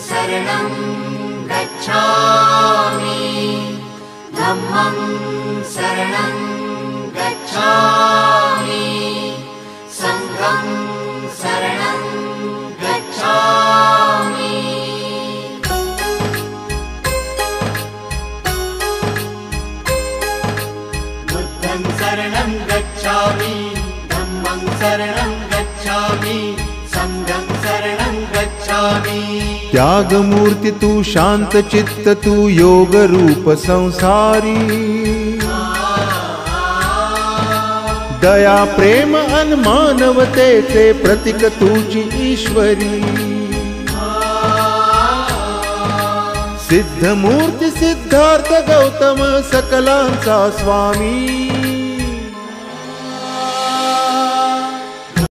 शरणं गच्छामि धम्मं शरणं गच्छामि संघं शरणं गच्छामि बुद्धं शरणं गच्छामि धम्मं शरणं गच्छामि संघं शरणं गच्छामि। त्याग मूर्ति तू शांत चित्त तू योग रूप संसारी दया प्रेम अनमानवते ते प्रतीक तुझी ईश्वरी सिद्ध मूर्ति सिद्धार्थ गौतम सकलांचा स्वामी